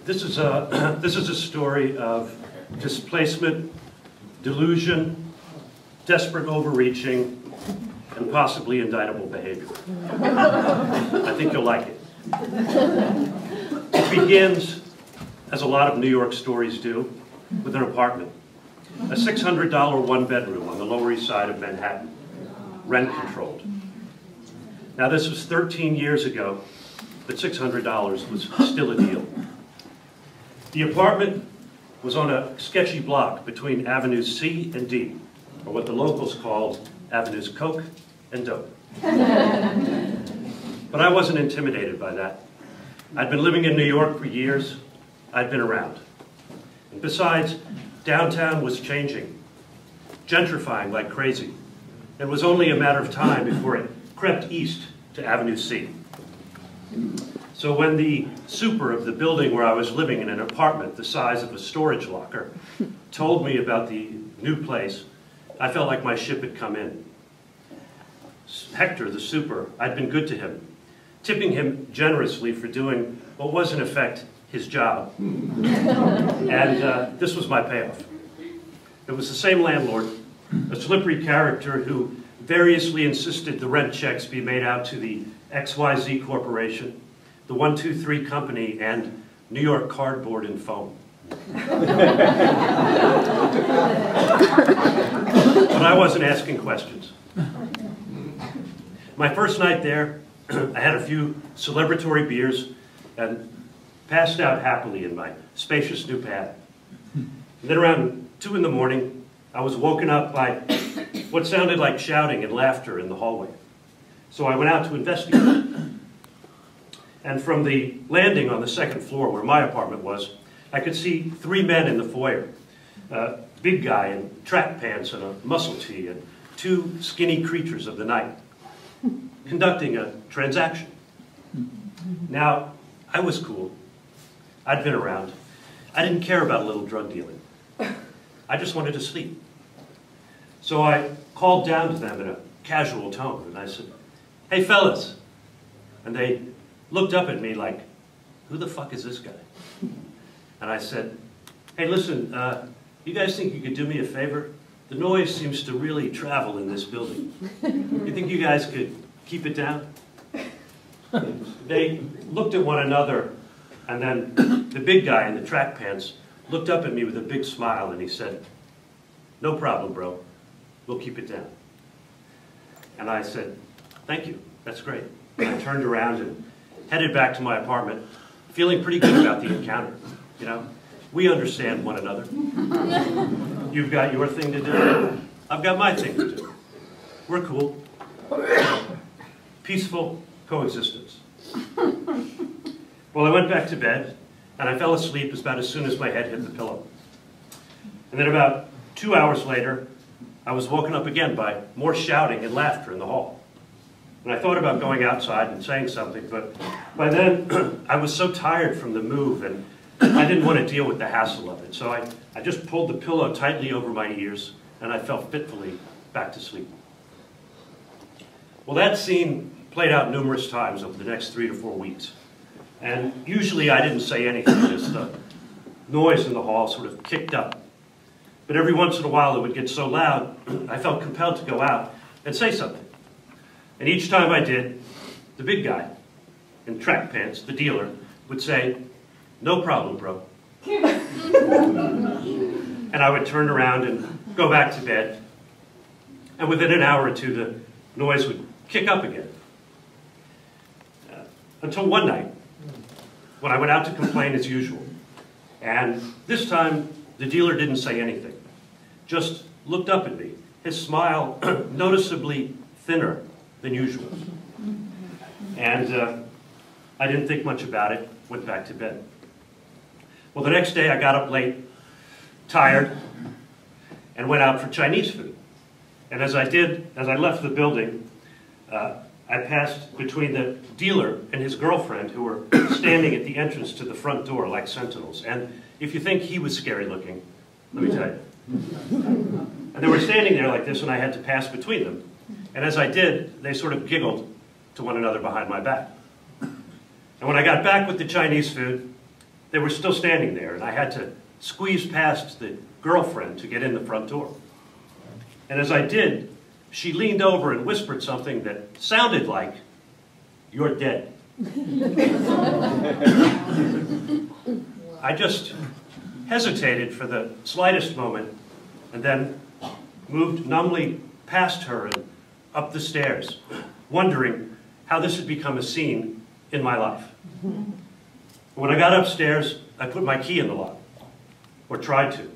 This is a story of displacement, delusion, desperate overreaching, and possibly indictable behavior. I think you'll like it. It begins, as a lot of New York stories do, with an apartment. A $600 one-bedroom on the Lower East Side of Manhattan, rent-controlled. Now, this was 13 years ago, but $600 was still a deal. The apartment was on a sketchy block between Avenues C and D, or what the locals called Avenues Coke and Dope. But I wasn't intimidated by that. I'd been living in New York for years. I'd been around. And besides, downtown was changing, gentrifying like crazy. It was only a matter of time before it crept east to Avenue C. So when the super of the building where I was living in an apartment the size of a storage locker told me about the new place, I felt like my ship had come in. Hector, the super, I'd been good to him, tipping him generously for doing what was in effect his job. And this was my payoff. It was the same landlord, a slippery character who variously insisted the rent checks be made out to the XYZ Corporation, the 123 Company, and New York Cardboard and Foam. But I wasn't asking questions. My first night there, I had a few celebratory beers and passed out happily in my spacious new pad. And then around 2 in the morning, I was woken up by what sounded like shouting and laughter in the hallway. So I went out to investigate. And from the landing on the second floor where my apartment was, I could see 3 men in the foyer. A big guy in track pants and a muscle tee, and 2 skinny creatures of the night, conducting a transaction. Now, I was cool. I'd been around. I didn't care about a little drug dealing. I just wanted to sleep. So I called down to them in a casual tone, and I said, "Hey, fellas." And they looked up at me like, "Who the fuck is this guy?" And I said, "Hey, listen, you guys think you could do me a favor? The noise seems to really travel in this building. You think you guys could keep it down?" They looked at one another, and then the big guy in the track pants looked up at me with a big smile, and he said, "No problem, bro. We'll keep it down." And I said, "Thank you. That's great." And I turned around and headed back to my apartment, feeling pretty good about the encounter. You know, we understand one another. You've got your thing to do. I've got my thing to do. We're cool. Peaceful coexistence. Well, I went back to bed, and I fell asleep about as soon as my head hit the pillow. And then about 2 hours later, I was woken up again by more shouting and laughter in the hall. And I thought about going outside and saying something, but by then I was so tired from the move, and I didn't want to deal with the hassle of it. So I just pulled the pillow tightly over my ears, and I fell fitfully back to sleep. Well, that scene played out numerous times over the next 3 to 4 weeks. And usually I didn't say anything, just the noise in the hall sort of kicked up. But every once in a while it would get so loud, I felt compelled to go out and say something. And each time I did, the big guy in track pants, the dealer, would say, "No problem, bro." And I would turn around and go back to bed. And within an hour or two, the noise would kick up again. Until one night, when I went out to complain as usual. And this time, the dealer didn't say anything, just looked up at me, his smile noticeably thinner than usual. And I didn't think much about it, went back to bed. Well, the next day I got up late, tired, and went out for Chinese food. And as I left the building, I passed between the dealer and his girlfriend, who were standing at the entrance to the front door like sentinels. And if you think he was scary looking, let me tell you. And they were standing there like this, and I had to pass between them. And as I did, they sort of giggled to one another behind my back. And when I got back with the Chinese food, they were still standing there, and I had to squeeze past the girlfriend to get in the front door. And as I did, she leaned over and whispered something that sounded like, "You're dead." I just hesitated for the slightest moment, and then moved numbly past her and up the stairs, wondering how this had become a scene in my life. When I got upstairs, I put my key in the lock, or tried to.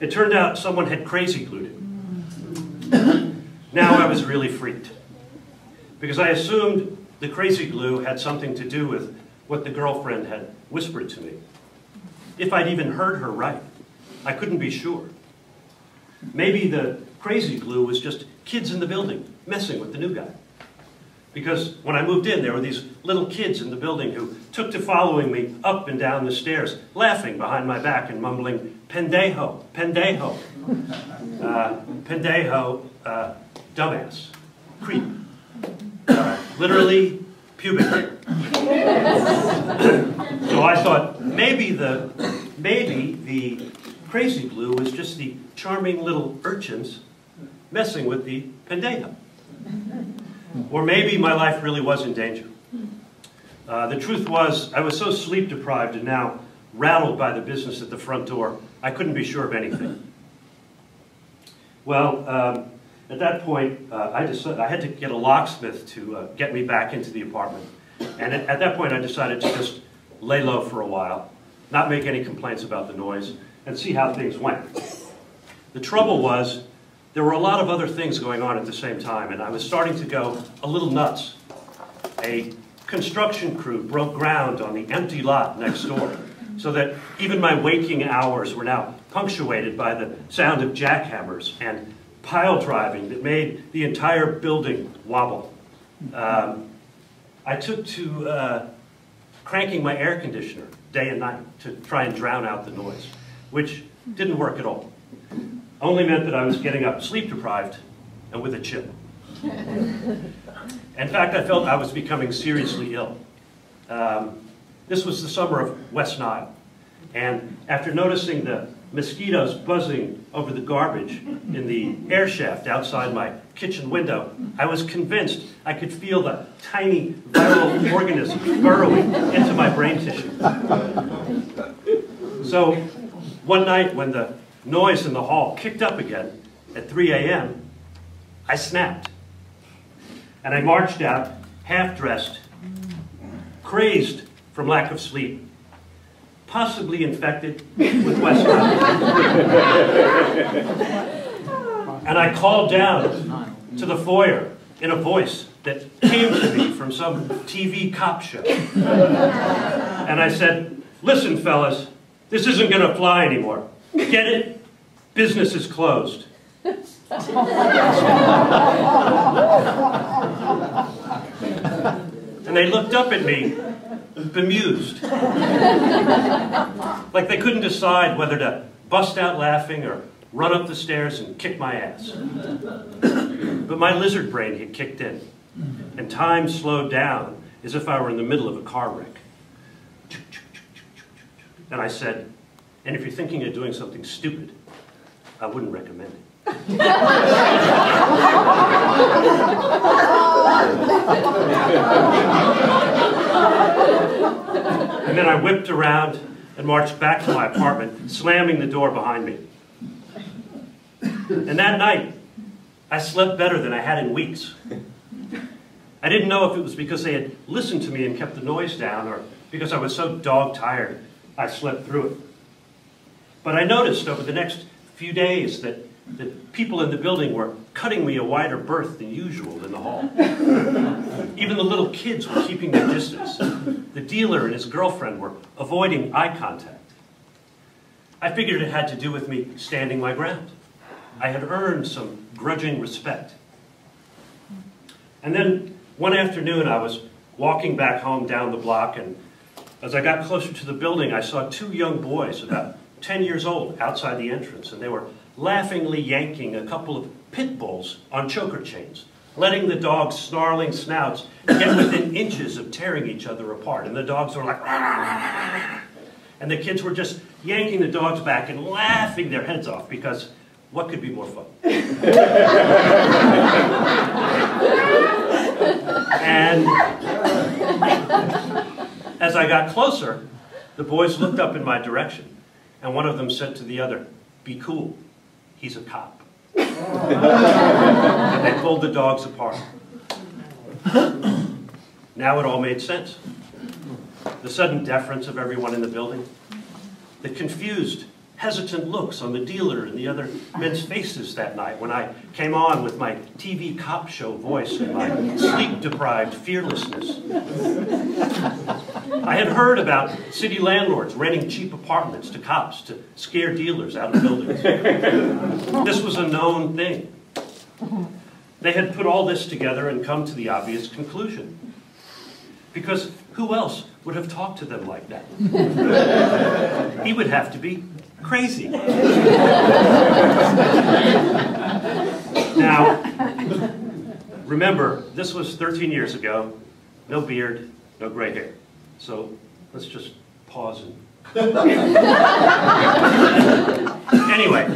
It turned out someone had crazy glued it. Now I was really freaked, because I assumed the crazy glue had something to do with what the girlfriend had whispered to me. If I'd even heard her right, I couldn't be sure. Maybe the crazy glue was just kids in the building messing with the new guy. Because when I moved in, there were these little kids in the building who took to following me up and down the stairs, laughing behind my back and mumbling, "Pendejo, pendejo." Pendejo, dumbass, creep. Literally, pubic hair. So I thought, maybe the crazy glue was just the charming little urchins messing with the pendejo. Or maybe my life really was in danger. The truth was, I was so sleep deprived and now rattled by the business at the front door, I couldn't be sure of anything. Well, at that point, I decided I had to get a locksmith to get me back into the apartment. And at that point, I decided to just lay low for a while, not make any complaints about the noise, and see how things went. The trouble was, there were a lot of other things going on at the same time, and I was starting to go a little nuts. A construction crew broke ground on the empty lot next door, so that even my waking hours were now punctuated by the sound of jackhammers and pile driving that made the entire building wobble. I took to cranking my air conditioner day and night to try and drown out the noise, which didn't work at all. Only meant that I was getting up sleep deprived and with a chill. In fact, I felt I was becoming seriously ill. This was the summer of West Nile, and after noticing the mosquitoes buzzing over the garbage in the air shaft outside my kitchen window, I was convinced I could feel the tiny viral organisms burrowing into my brain tissue. So one night when the noise in the hall kicked up again at 3 a.m., I snapped. And I marched out, half-dressed, crazed from lack of sleep, possibly infected with West Nile. And I called down to the foyer in a voice that came to me from some TV cop show. And I said, "Listen, fellas, this isn't going to fly anymore. Get it? Business is closed." And they looked up at me, bemused. Like they couldn't decide whether to bust out laughing or run up the stairs and kick my ass. But my lizard brain had kicked in, and time slowed down as if I were in the middle of a car wreck. And I said, "And if you're thinking of doing something stupid, I wouldn't recommend it." And then I whipped around and marched back to my apartment, slamming the door behind me. And that night, I slept better than I had in weeks. I didn't know if it was because they had listened to me and kept the noise down, or because I was so dog-tired I slept through it. But I noticed over the next few days that people in the building were cutting me a wider berth than usual in the hall. Even the little kids were keeping their distance. The dealer and his girlfriend were avoiding eye contact. I figured it had to do with me standing my ground. I had earned some grudging respect. And then one afternoon I was walking back home down the block, and as I got closer to the building, I saw two young boys about 10 years old outside the entrance, and they were laughingly yanking a couple of pit bulls on choker chains, letting the dogs' snarling snouts get within inches of tearing each other apart. And the dogs were like, "Rah, rah, rah, rah, rah." And the kids were just yanking the dogs back and laughing their heads off because what could be more fun? And as I got closer, the boys looked up in my direction, and one of them said to the other, "Be cool, he's a cop." And they pulled the dogs apart. Now it all made sense. The sudden deference of everyone in the building, the confused, hesitant looks on the dealer and the other men's faces that night when I came on with my TV cop show voice and my sleep-deprived fearlessness. I had heard about city landlords renting cheap apartments to cops to scare dealers out of buildings. This was a known thing. They had put all this together and come to the obvious conclusion. Because who else would have talked to them like that? He would have to be crazy. Now, remember, this was 13 years ago. No beard, no gray hair. So let's just pause and... Anyway,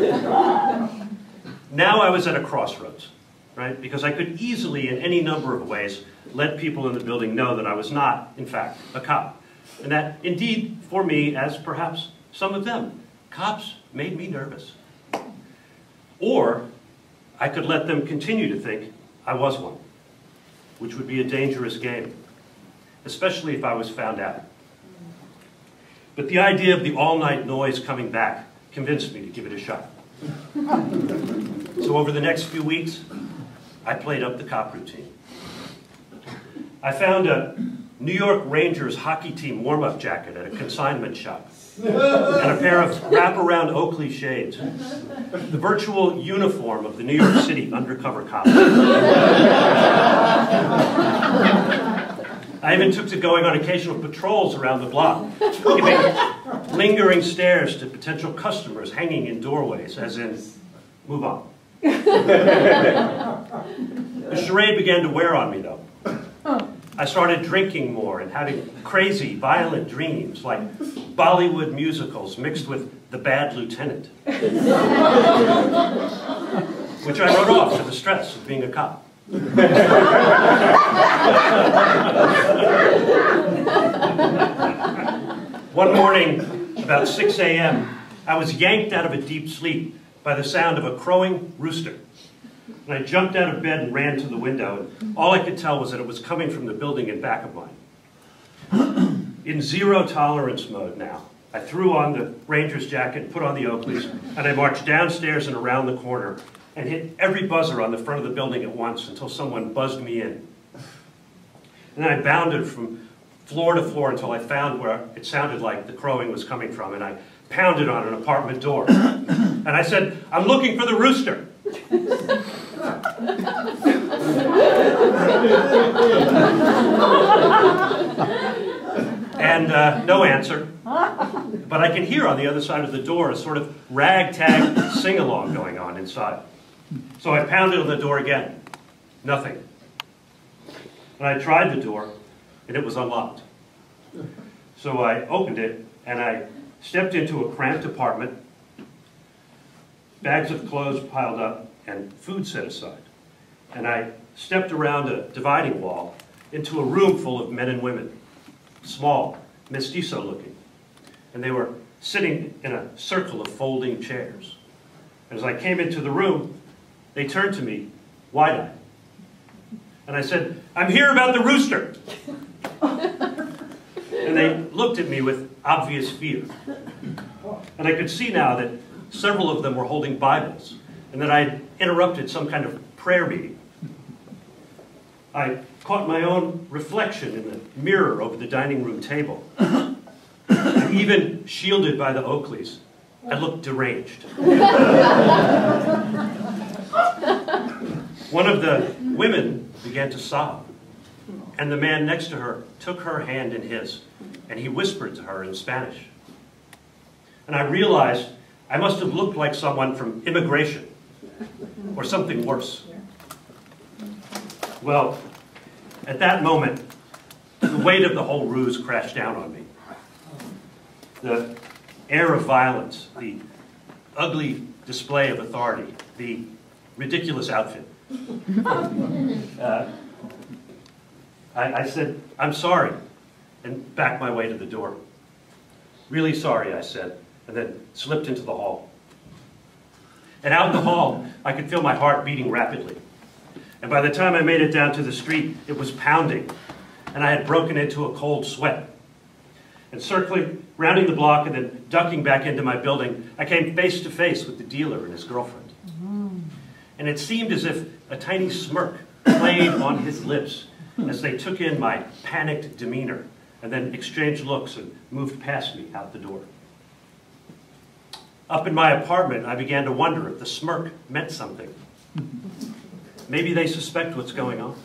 now I was at a crossroads, right? Because I could easily, in any number of ways, let people in the building know that I was not, in fact, a cop. And that, indeed, for me, as perhaps some of them, cops made me nervous. Or I could let them continue to think I was one, which would be a dangerous game, especially if I was found out. But the idea of the all-night noise coming back convinced me to give it a shot. So over the next few weeks, I played up the cop routine. I found a New York Rangers hockey team warm-up jacket at a consignment shop, and a pair of wraparound Oakley shades, the virtual uniform of the New York City undercover cop. I even took to going on occasional patrols around the block, giving lingering stares to potential customers hanging in doorways, as in, move on. The charade began to wear on me, though. I started drinking more and having crazy, violent dreams, like Bollywood musicals mixed with The Bad Lieutenant, which I wrote off to the stress of being a cop. One morning, about 6 a.m., I was yanked out of a deep sleep by the sound of a crowing rooster. And I jumped out of bed and ran to the window, and all I could tell was that it was coming from the building in back of mine. In zero tolerance mode now, I threw on the Rangers jacket, put on the Oakleys, and I marched downstairs and around the corner and hit every buzzer on the front of the building at once until someone buzzed me in. And then I bounded from floor to floor until I found where it sounded like the crowing was coming from, and I pounded on an apartment door. And I said, "I'm looking for the rooster." And no answer. But I can hear on the other side of the door a sort of ragtag sing-along going on inside. So I pounded on the door again. Nothing. And I tried the door, and it was unlocked. So I opened it, and I stepped into a cramped apartment, bags of clothes piled up, and food set aside. And I stepped around a dividing wall into a room full of men and women, small, mestizo looking. And they were sitting in a circle of folding chairs. As I came into the room, they turned to me, wide-eyed. And I said, "I'm here about the rooster." And they looked at me with obvious fear. And I could see now that several of them were holding Bibles, and that I had interrupted some kind of prayer meeting. I caught my own reflection in the mirror over the dining room table. And even shielded by the Oakleys, I looked deranged. One of the women began to sob, and the man next to her took her hand in his, and he whispered to her in Spanish. And I realized I must have looked like someone from immigration, or something worse. Well, at that moment, the weight of the whole ruse crashed down on me. the air of violence, the ugly display of authority, the ridiculous outfit. I said, "I'm sorry," and backed my way to the door. "Really sorry," I said, and then slipped into the hall. And out in the hall, I could feel my heart beating rapidly. And by the time I made it down to the street, it was pounding, and I had broken into a cold sweat. And circling, rounding the block, and then ducking back into my building, I came face to face with the dealer and his girlfriend. And it seemed as if a tiny smirk played on his lips as they took in my panicked demeanor and then exchanged looks and moved past me out the door. Up in my apartment, I began to wonder if the smirk meant something. Maybe they suspect what's going on.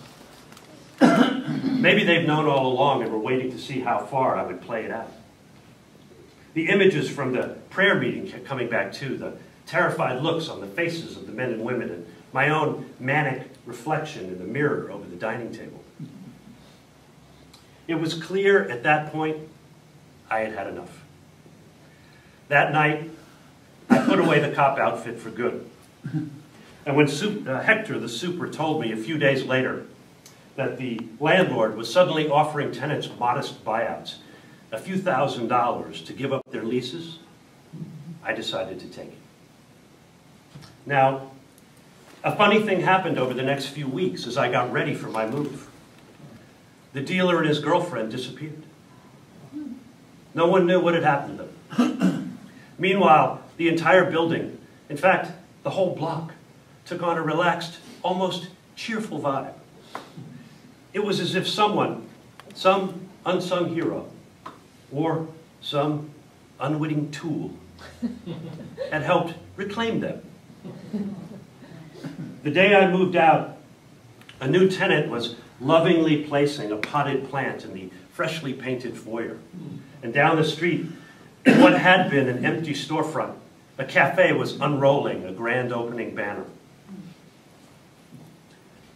Maybe they've known all along and were waiting to see how far I would play it out. The images from the prayer meeting kept coming back too, the terrified looks on the faces of the men and women, and my own manic reflection in the mirror over the dining table. It was clear at that point I had had enough. That night, I put away the cop outfit for good. And when Hector, the super, told me a few days later that the landlord was suddenly offering tenants modest buyouts, a few $1,000s to give up their leases, I decided to take it. Now, a funny thing happened over the next few weeks as I got ready for my move. The dealer and his girlfriend disappeared. No one knew what had happened to them. Meanwhile, the entire building, in fact, the whole block, took on a relaxed, almost cheerful vibe. It was as if someone, some unsung hero, or some unwitting tool, had helped reclaim them. The day I moved out, a new tenant was lovingly placing a potted plant in the freshly painted foyer. And down the street, in what had been an empty storefront, a cafe was unrolling a grand opening banner.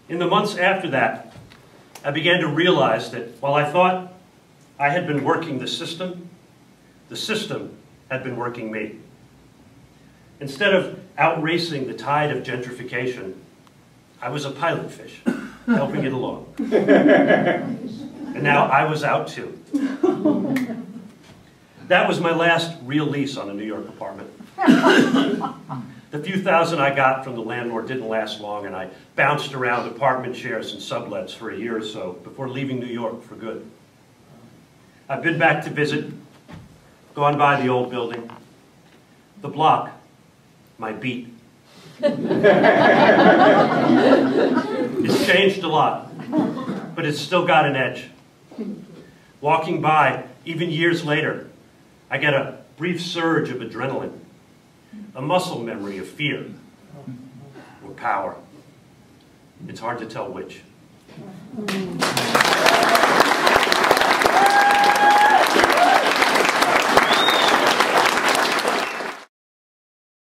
In the months after that, I began to realize that while I thought I had been working the system had been working me. Instead of outracing the tide of gentrification, I was a pilot fish, helping it along. And now I was out too. That was my last real lease on a New York apartment. The few thousand I got from the landlord didn't last long, and I bounced around apartment shares and sublets for a year or so before leaving New York for good. I've been back to visit, gone by the old building, the block, my beat. It's changed a lot, but it's still got an edge. Walking by, even years later, I get a brief surge of adrenaline, a muscle memory of fear or power. It's hard to tell which.